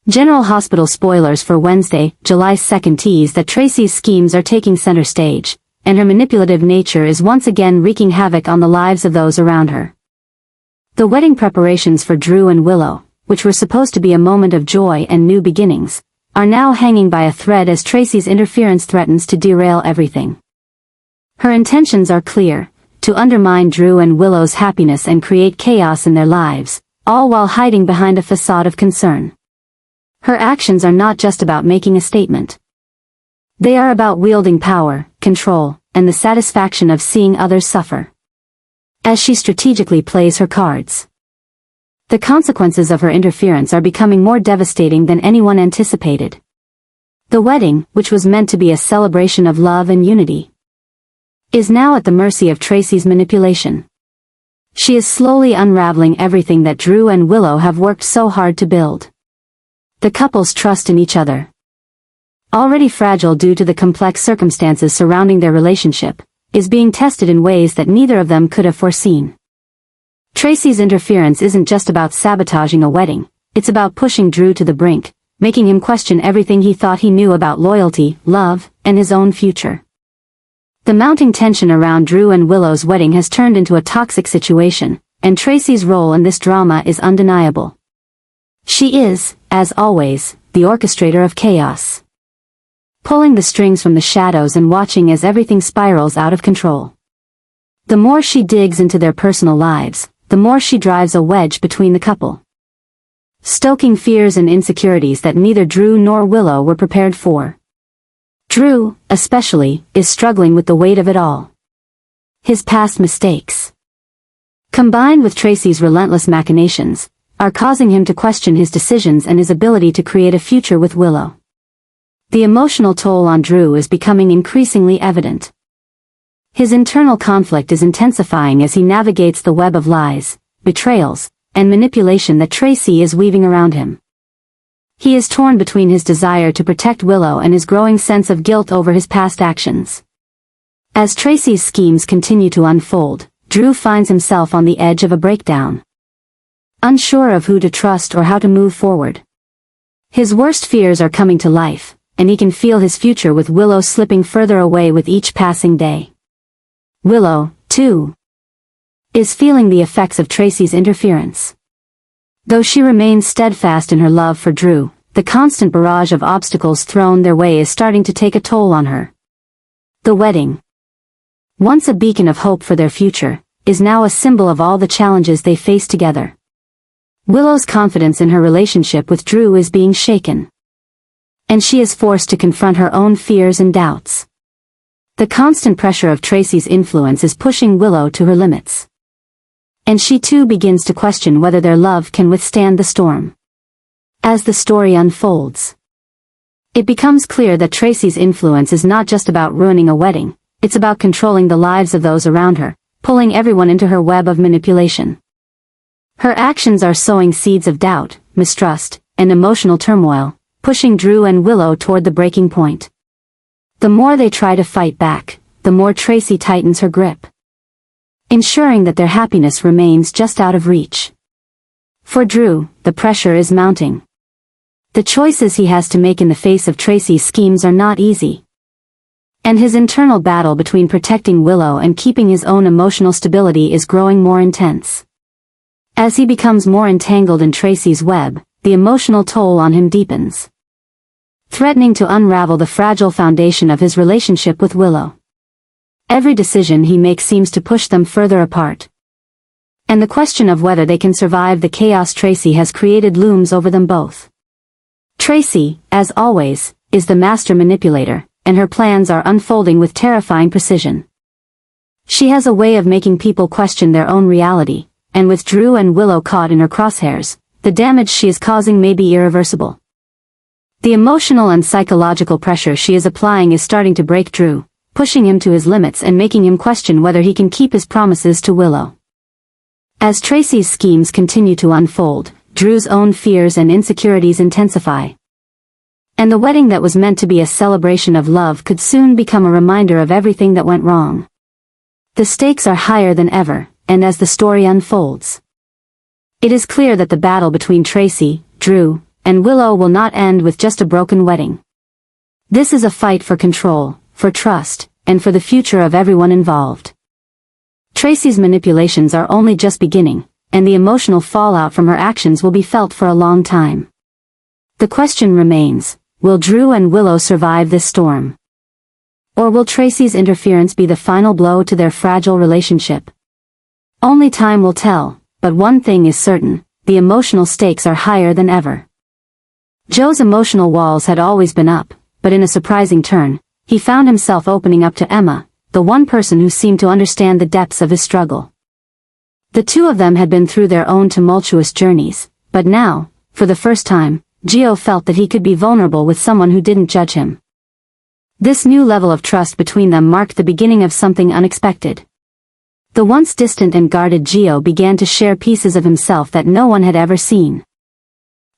General Hospital spoilers for Wednesday, July 2nd tease that Tracy's schemes are taking center stage, and her manipulative nature is once again wreaking havoc on the lives of those around her. The wedding preparations for Drew and Willow, which were supposed to be a moment of joy and new beginnings, are now hanging by a thread as Tracy's interference threatens to derail everything. Her intentions are clear: to undermine Drew and Willow's happiness and create chaos in their lives, all while hiding behind a facade of concern. Her actions are not just about making a statement. They are about wielding power, control, and the satisfaction of seeing others suffer. As she strategically plays her cards, the consequences of her interference are becoming more devastating than anyone anticipated. The wedding, which was meant to be a celebration of love and unity, is now at the mercy of Tracy's manipulation. She is slowly unraveling everything that Drew and Willow have worked so hard to build. The couple's trust in each other, already fragile due to the complex circumstances surrounding their relationship, is being tested in ways that neither of them could have foreseen. Tracy's interference isn't just about sabotaging a wedding, it's about pushing Drew to the brink, making him question everything he thought he knew about loyalty, love, and his own future. The mounting tension around Drew and Willow's wedding has turned into a toxic situation, and Tracy's role in this drama is undeniable. She is, as always, the orchestrator of chaos, pulling the strings from the shadows and watching as everything spirals out of control. The more she digs into their personal lives, the more she drives a wedge between the couple, stoking fears and insecurities that neither Drew nor Willow were prepared for. Drew, especially, is struggling with the weight of it all. His past mistakes, combined with Tracy's relentless machinations, are causing him to question his decisions and his ability to create a future with Willow. The emotional toll on Drew is becoming increasingly evident. His internal conflict is intensifying as he navigates the web of lies, betrayals, and manipulation that Tracy is weaving around him. He is torn between his desire to protect Willow and his growing sense of guilt over his past actions. As Tracy's schemes continue to unfold, Drew finds himself on the edge of a breakdown, unsure of who to trust or how to move forward. His worst fears are coming to life, and he can feel his future with Willow slipping further away with each passing day. Willow, too, is feeling the effects of Tracy's interference. Though she remains steadfast in her love for Drew, the constant barrage of obstacles thrown their way is starting to take a toll on her. The wedding, once a beacon of hope for their future, is now a symbol of all the challenges they face together. Willow's confidence in her relationship with Drew is being shaken, and she is forced to confront her own fears and doubts. The constant pressure of Tracy's influence is pushing Willow to her limits, and she too begins to question whether their love can withstand the storm. As the story unfolds, it becomes clear that Tracy's influence is not just about ruining a wedding, it's about controlling the lives of those around her, pulling everyone into her web of manipulation. Her actions are sowing seeds of doubt, mistrust, and emotional turmoil, pushing Drew and Willow toward the breaking point. The more they try to fight back, the more Tracy tightens her grip, ensuring that their happiness remains just out of reach. For Drew, the pressure is mounting. The choices he has to make in the face of Tracy's schemes are not easy, and his internal battle between protecting Willow and keeping his own emotional stability is growing more intense. As he becomes more entangled in Tracy's web, the emotional toll on him deepens, threatening to unravel the fragile foundation of his relationship with Willow. Every decision he makes seems to push them further apart, and the question of whether they can survive the chaos Tracy has created looms over them both. Tracy, as always, is the master manipulator, and her plans are unfolding with terrifying precision. She has a way of making people question their own reality, and with Drew and Willow caught in her crosshairs, the damage she is causing may be irreversible. The emotional and psychological pressure she is applying is starting to break Drew, pushing him to his limits and making him question whether he can keep his promises to Willow. As Tracy's schemes continue to unfold, Drew's own fears and insecurities intensify, and the wedding that was meant to be a celebration of love could soon become a reminder of everything that went wrong. The stakes are higher than ever, and as the story unfolds, it is clear that the battle between Tracy, Drew, and Willow will not end with just a broken wedding. This is a fight for control, for trust, and for the future of everyone involved. Tracy's manipulations are only just beginning, and the emotional fallout from her actions will be felt for a long time. The question remains, will Drew and Willow survive this storm? Or will Tracy's interference be the final blow to their fragile relationship? Only time will tell, but one thing is certain, the emotional stakes are higher than ever. Joe's emotional walls had always been up, but in a surprising turn, he found himself opening up to Emma, the one person who seemed to understand the depths of his struggle. The two of them had been through their own tumultuous journeys, but now, for the first time, Gio felt that he could be vulnerable with someone who didn't judge him. This new level of trust between them marked the beginning of something unexpected. The once distant and guarded Gio began to share pieces of himself that no one had ever seen,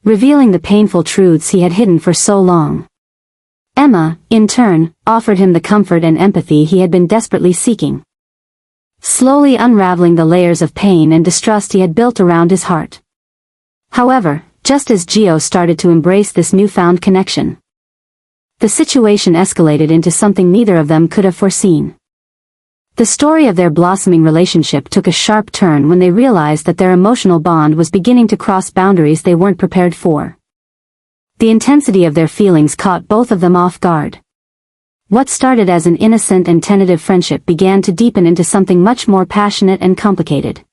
revealing the painful truths he had hidden for so long. Emma, in turn, offered him the comfort and empathy he had been desperately seeking, slowly unraveling the layers of pain and distrust he had built around his heart. However, just as Gio started to embrace this newfound connection, the situation escalated into something neither of them could have foreseen. The story of their blossoming relationship took a sharp turn when they realized that their emotional bond was beginning to cross boundaries they weren't prepared for. The intensity of their feelings caught both of them off guard. What started as an innocent and tentative friendship began to deepen into something much more passionate and complicated.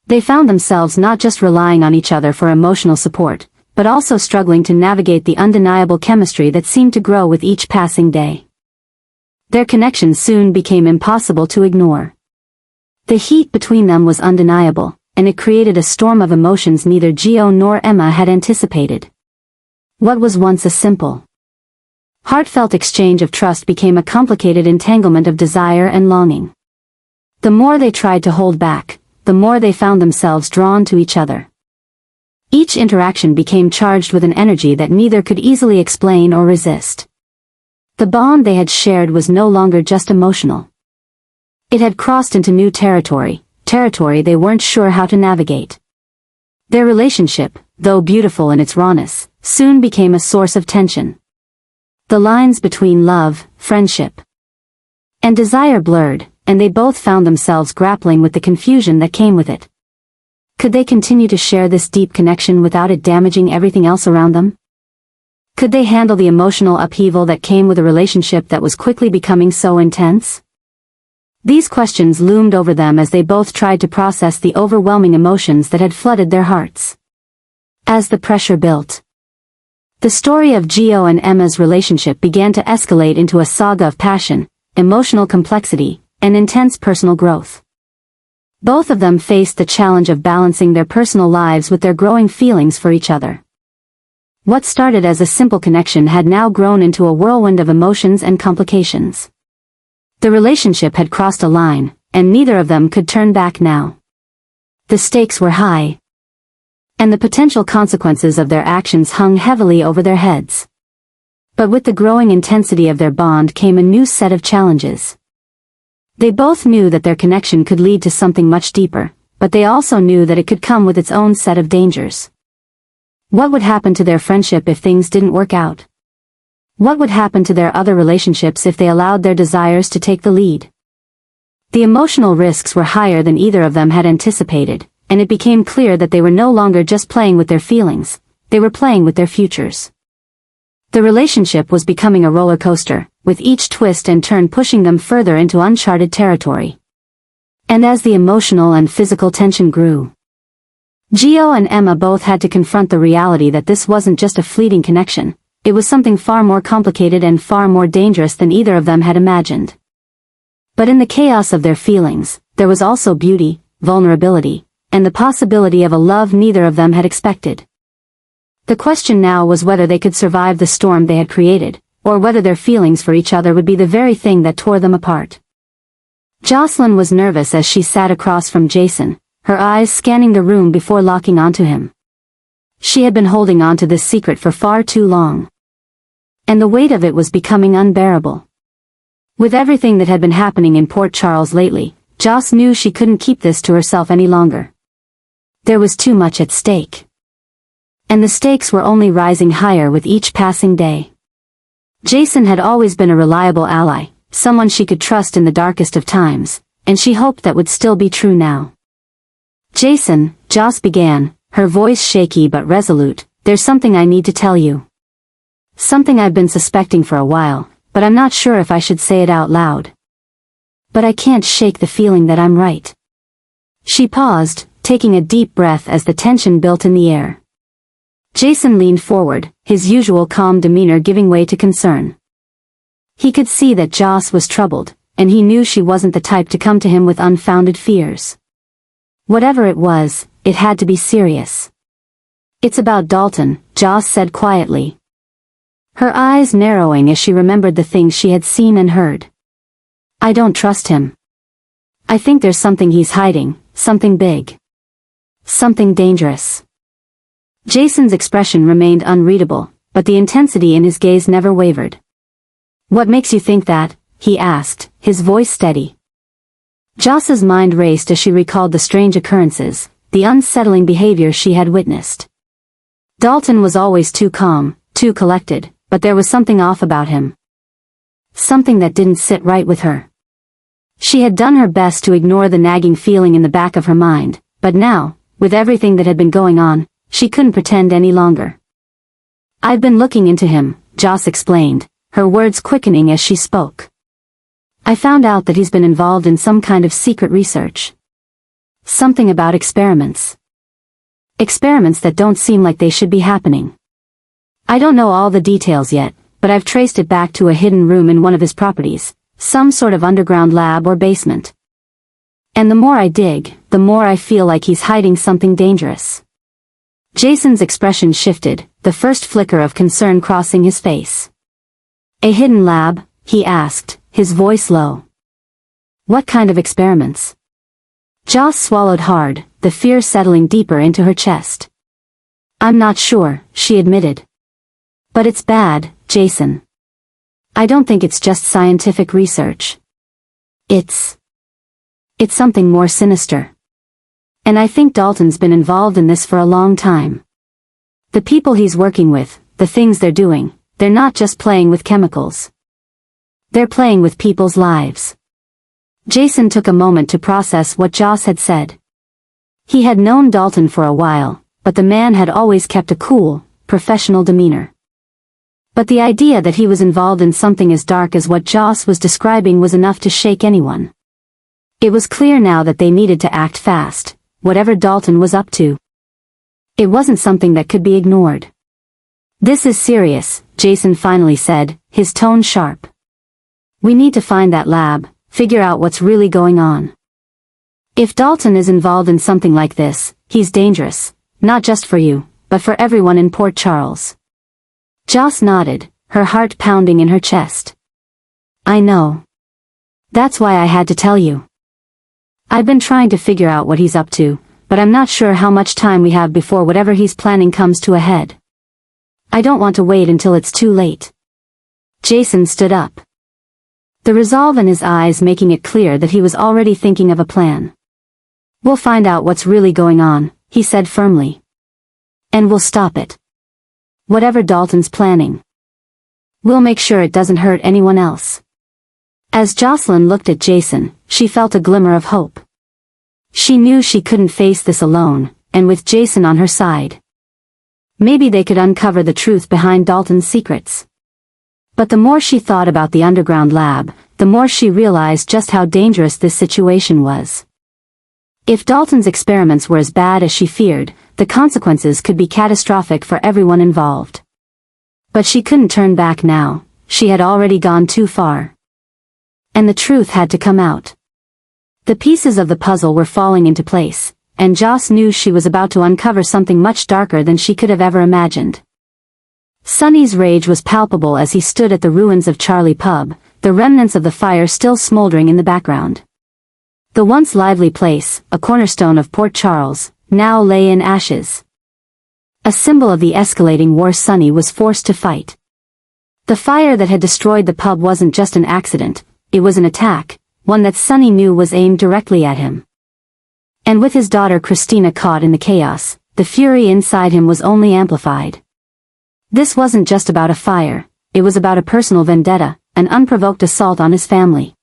They found themselves not just relying on each other for emotional support, but also struggling to navigate the undeniable chemistry that seemed to grow with each passing day. Their connection soon became impossible to ignore. The heat between them was undeniable, and it created a storm of emotions neither Gio nor Emma had anticipated. What was once a simple, heartfelt exchange of trust became a complicated entanglement of desire and longing. The more they tried to hold back, the more they found themselves drawn to each other. Each interaction became charged with an energy that neither could easily explain or resist. The bond they had shared was no longer just emotional. It had crossed into new territory they weren't sure how to navigate. Their relationship, though beautiful in its rawness, soon became a source of tension. The lines between love, friendship, and desire blurred, and they both found themselves grappling with the confusion that came with it. Could they continue to share this deep connection without it damaging everything else around them? Could they handle the emotional upheaval that came with a relationship that was quickly becoming so intense? These questions loomed over them as they both tried to process the overwhelming emotions that had flooded their hearts. As the pressure built, the story of Gio and Emma's relationship began to escalate into a saga of passion, emotional complexity, and intense personal growth. Both of them faced the challenge of balancing their personal lives with their growing feelings for each other. What started as a simple connection had now grown into a whirlwind of emotions and complications. The relationship had crossed a line, and neither of them could turn back now. The stakes were high, and the potential consequences of their actions hung heavily over their heads. But with the growing intensity of their bond came a new set of challenges. They both knew that their connection could lead to something much deeper, but they also knew that it could come with its own set of dangers. What would happen to their friendship if things didn't work out? What would happen to their other relationships if they allowed their desires to take the lead? The emotional risks were higher than either of them had anticipated, and it became clear that they were no longer just playing with their feelings, they were playing with their futures. The relationship was becoming a roller coaster, with each twist and turn pushing them further into uncharted territory. And as the emotional and physical tension grew, Gio and Emma both had to confront the reality that this wasn't just a fleeting connection, it was something far more complicated and far more dangerous than either of them had imagined. But in the chaos of their feelings, there was also beauty, vulnerability, and the possibility of a love neither of them had expected. The question now was whether they could survive the storm they had created, or whether their feelings for each other would be the very thing that tore them apart. Jocelyn was nervous as she sat across from Jason, her eyes scanning the room before locking onto him. She had been holding on to this secret for far too long, and the weight of it was becoming unbearable. With everything that had been happening in Port Charles lately, Joss knew she couldn't keep this to herself any longer. There was too much at stake. And the stakes were only rising higher with each passing day. Jason had always been a reliable ally, someone she could trust in the darkest of times, and she hoped that would still be true now. "Jason," Joss began, her voice shaky but resolute, "there's something I need to tell you. Something I've been suspecting for a while, but I'm not sure if I should say it out loud. But I can't shake the feeling that I'm right." She paused, taking a deep breath as the tension built in the air. Jason leaned forward, his usual calm demeanor giving way to concern. He could see that Joss was troubled, and he knew she wasn't the type to come to him with unfounded fears. Whatever it was, it had to be serious. "It's about Dalton," Joss said quietly, her eyes narrowing as she remembered the things she had seen and heard. "I don't trust him. I think there's something he's hiding, something big. Something dangerous." Jason's expression remained unreadable, but the intensity in his gaze never wavered. "What makes you think that?" he asked, his voice steady. Joss's mind raced as she recalled the strange occurrences, the unsettling behavior she had witnessed. Dalton was always too calm, too collected, but there was something off about him. Something that didn't sit right with her. She had done her best to ignore the nagging feeling in the back of her mind, but now, with everything that had been going on, she couldn't pretend any longer. "I've been looking into him," Joss explained, her words quickening as she spoke. "I found out that he's been involved in some kind of secret research. Something about experiments. Experiments that don't seem like they should be happening. I don't know all the details yet, but I've traced it back to a hidden room in one of his properties, some sort of underground lab or basement. And the more I dig, the more I feel like he's hiding something dangerous." Jason's expression shifted, the first flicker of concern crossing his face. "A hidden lab?" he asked, his voice low. "What kind of experiments?" Joss swallowed hard, the fear settling deeper into her chest. "I'm not sure," she admitted. "But it's bad, Jason. I don't think it's just scientific research. It's something more sinister. And I think Dalton's been involved in this for a long time. The people he's working with, the things they're doing, they're not just playing with chemicals. They're playing with people's lives." Jason took a moment to process what Joss had said. He had known Dalton for a while, but the man had always kept a cool, professional demeanor. But the idea that he was involved in something as dark as what Joss was describing was enough to shake anyone. It was clear now that they needed to act fast, whatever Dalton was up to. It wasn't something that could be ignored. "This is serious," Jason finally said, his tone sharp. "We need to find that lab, figure out what's really going on. If Dalton is involved in something like this, he's dangerous, not just for you, but for everyone in Port Charles." Joss nodded, her heart pounding in her chest. "I know. That's why I had to tell you. I've been trying to figure out what he's up to, but I'm not sure how much time we have before whatever he's planning comes to a head. I don't want to wait until it's too late." Jason stood up, the resolve in his eyes making it clear that he was already thinking of a plan. "We'll find out what's really going on," he said firmly. "And we'll stop it. Whatever Dalton's planning. We'll make sure it doesn't hurt anyone else." As Jocelyn looked at Jason, she felt a glimmer of hope. She knew she couldn't face this alone, and with Jason on her side, maybe they could uncover the truth behind Dalton's secrets. But the more she thought about the underground lab, the more she realized just how dangerous this situation was. If Dalton's experiments were as bad as she feared, the consequences could be catastrophic for everyone involved. But she couldn't turn back now, she had already gone too far. And the truth had to come out. The pieces of the puzzle were falling into place, and Joss knew she was about to uncover something much darker than she could have ever imagined. Sonny's rage was palpable as he stood at the ruins of Charlie Pub, the remnants of the fire still smoldering in the background. The once lively place, a cornerstone of Port Charles, now lay in ashes. A symbol of the escalating war Sonny was forced to fight. The fire that had destroyed the pub wasn't just an accident, it was an attack, one that Sonny knew was aimed directly at him. And with his daughter Christina caught in the chaos, the fury inside him was only amplified. This wasn't just about a fire, it was about a personal vendetta, an unprovoked assault on his family.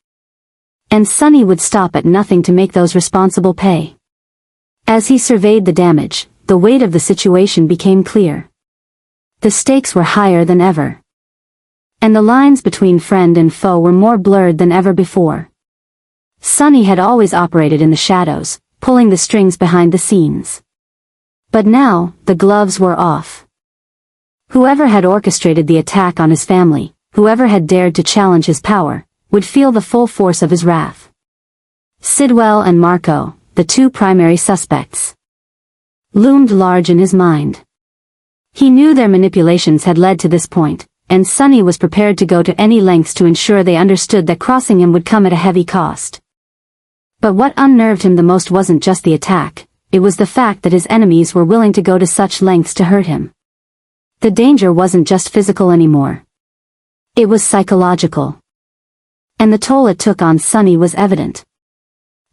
And Sonny would stop at nothing to make those responsible pay. As he surveyed the damage, the weight of the situation became clear. The stakes were higher than ever. And the lines between friend and foe were more blurred than ever before. Sonny had always operated in the shadows, pulling the strings behind the scenes. But now, the gloves were off. Whoever had orchestrated the attack on his family, whoever had dared to challenge his power, would feel the full force of his wrath. Sidwell and Marco, the two primary suspects, loomed large in his mind. He knew their manipulations had led to this point, and Sonny was prepared to go to any lengths to ensure they understood that crossing him would come at a heavy cost. But what unnerved him the most wasn't just the attack, it was the fact that his enemies were willing to go to such lengths to hurt him. The danger wasn't just physical anymore. It was psychological. And the toll it took on Sonny was evident.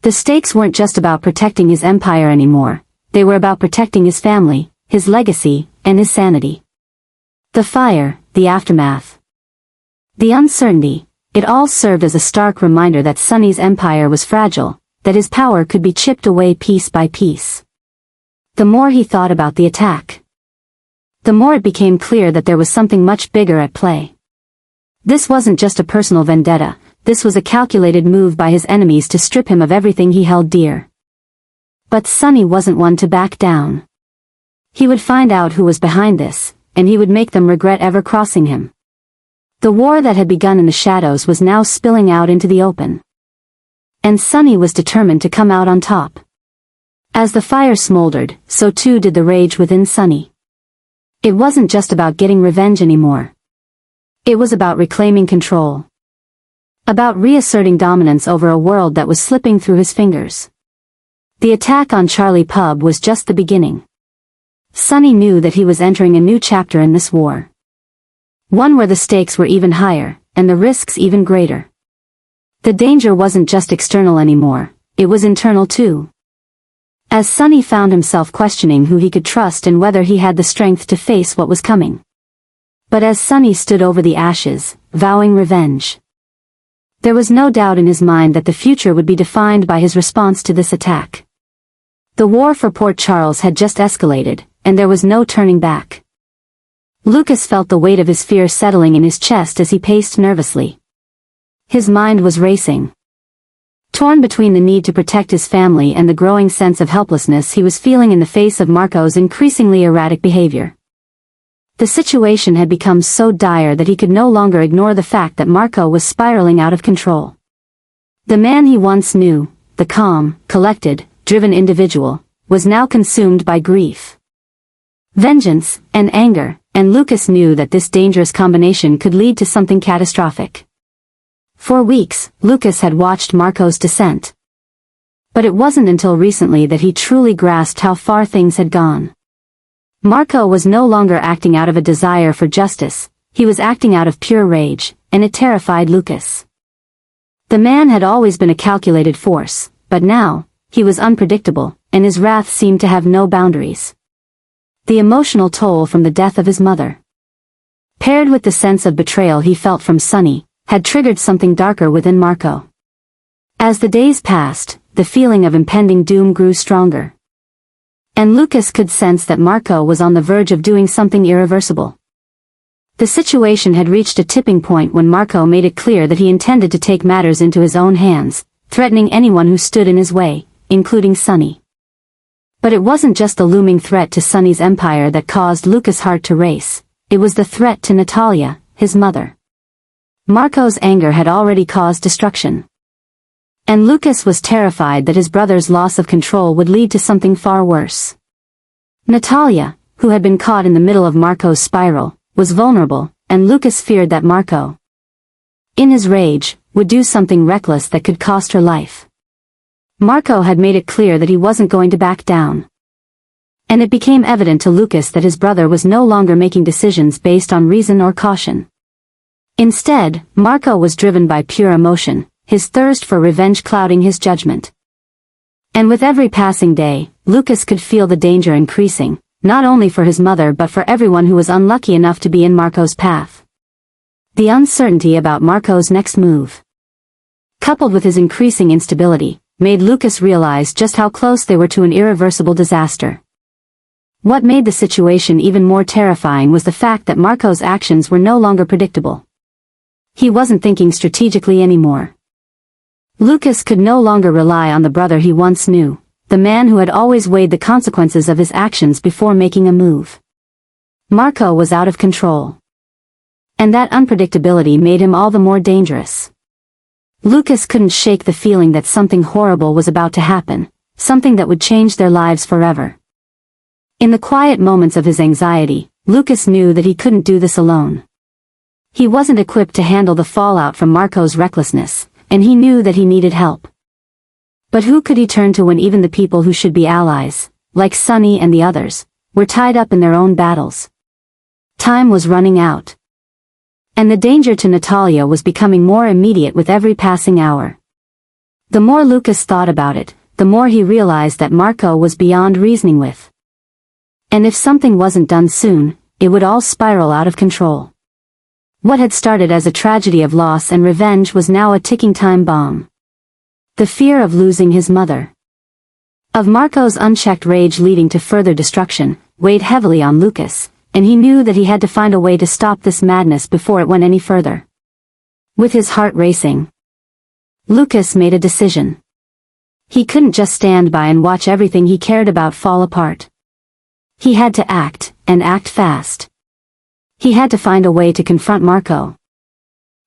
The stakes weren't just about protecting his empire anymore, they were about protecting his family, his legacy, and his sanity. The fire, the aftermath, the uncertainty, it all served as a stark reminder that Sonny's empire was fragile, that his power could be chipped away piece by piece. The more he thought about the attack, the more it became clear that there was something much bigger at play. This wasn't just a personal vendetta, this was a calculated move by his enemies to strip him of everything he held dear. But Sonny wasn't one to back down. He would find out who was behind this, and he would make them regret ever crossing him. The war that had begun in the shadows was now spilling out into the open. And Sonny was determined to come out on top. As the fire smoldered, so too did the rage within Sonny. It wasn't just about getting revenge anymore. It was about reclaiming control. About reasserting dominance over a world that was slipping through his fingers. The attack on Charlie Pub was just the beginning. Sonny knew that he was entering a new chapter in this war. One where the stakes were even higher, and the risks even greater. The danger wasn't just external anymore, it was internal too. As Sonny found himself questioning who he could trust and whether he had the strength to face what was coming. But as Sonny stood over the ashes, vowing revenge, there was no doubt in his mind that the future would be defined by his response to this attack. The war for Port Charles had just escalated, and there was no turning back. Lucas felt the weight of his fear settling in his chest as he paced nervously. His mind was racing. Torn between the need to protect his family and the growing sense of helplessness he was feeling in the face of Marco's increasingly erratic behavior. The situation had become so dire that he could no longer ignore the fact that Marco was spiraling out of control. The man he once knew, the calm, collected, driven individual, was now consumed by grief, vengeance, and anger, and Lucas knew that this dangerous combination could lead to something catastrophic. For weeks, Lucas had watched Marco's descent. But it wasn't until recently that he truly grasped how far things had gone. Marco was no longer acting out of a desire for justice, he was acting out of pure rage, and it terrified Lucas. The man had always been a calculated force, but now, he was unpredictable, and his wrath seemed to have no boundaries. The emotional toll from the death of his mother, paired with the sense of betrayal he felt from Sonny, had triggered something darker within Marco. As the days passed, the feeling of impending doom grew stronger. And Lucas could sense that Marco was on the verge of doing something irreversible. The situation had reached a tipping point when Marco made it clear that he intended to take matters into his own hands, threatening anyone who stood in his way, including Sonny. But it wasn't just the looming threat to Sonny's empire that caused Lucas' heart to race, it was the threat to Natalia, his mother. Marco's anger had already caused destruction. And Lucas was terrified that his brother's loss of control would lead to something far worse. Natalia, who had been caught in the middle of Marco's spiral, was vulnerable, and Lucas feared that Marco, in his rage, would do something reckless that could cost her life. Marco had made it clear that he wasn't going to back down. And it became evident to Lucas that his brother was no longer making decisions based on reason or caution. Instead, Marco was driven by pure emotion, his thirst for revenge clouding his judgment. And with every passing day, Lucas could feel the danger increasing, not only for his mother but for everyone who was unlucky enough to be in Marco's path. The uncertainty about Marco's next move, coupled with his increasing instability, made Lucas realize just how close they were to an irreversible disaster. What made the situation even more terrifying was the fact that Marco's actions were no longer predictable. He wasn't thinking strategically anymore. Lucas could no longer rely on the brother he once knew, the man who had always weighed the consequences of his actions before making a move. Marco was out of control. And that unpredictability made him all the more dangerous. Lucas couldn't shake the feeling that something horrible was about to happen, something that would change their lives forever. In the quiet moments of his anxiety, Lucas knew that he couldn't do this alone. He wasn't equipped to handle the fallout from Marco's recklessness, and he knew that he needed help. But who could he turn to when even the people who should be allies, like Sonny and the others, were tied up in their own battles? Time was running out. And the danger to Natalia was becoming more immediate with every passing hour. The more Lucas thought about it, the more he realized that Marco was beyond reasoning with. And if something wasn't done soon, it would all spiral out of control. What had started as a tragedy of loss and revenge was now a ticking time bomb. The fear of losing his mother, of Marco's unchecked rage leading to further destruction, weighed heavily on Lucas, and he knew that he had to find a way to stop this madness before it went any further. With his heart racing, Lucas made a decision. He couldn't just stand by and watch everything he cared about fall apart. He had to act, and act fast. He had to find a way to confront Marco,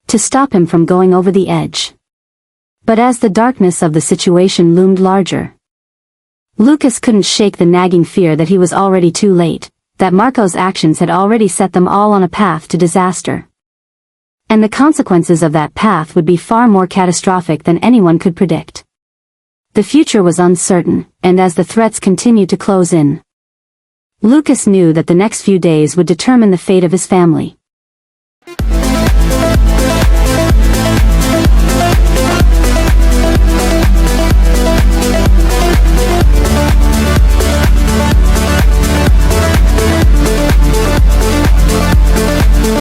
to stop him from going over the edge. But as the darkness of the situation loomed larger, Lucas couldn't shake the nagging fear that he was already too late, that Marco's actions had already set them all on a path to disaster. And the consequences of that path would be far more catastrophic than anyone could predict. The future was uncertain, and as the threats continued to close in, Lucas knew that the next few days would determine the fate of his family.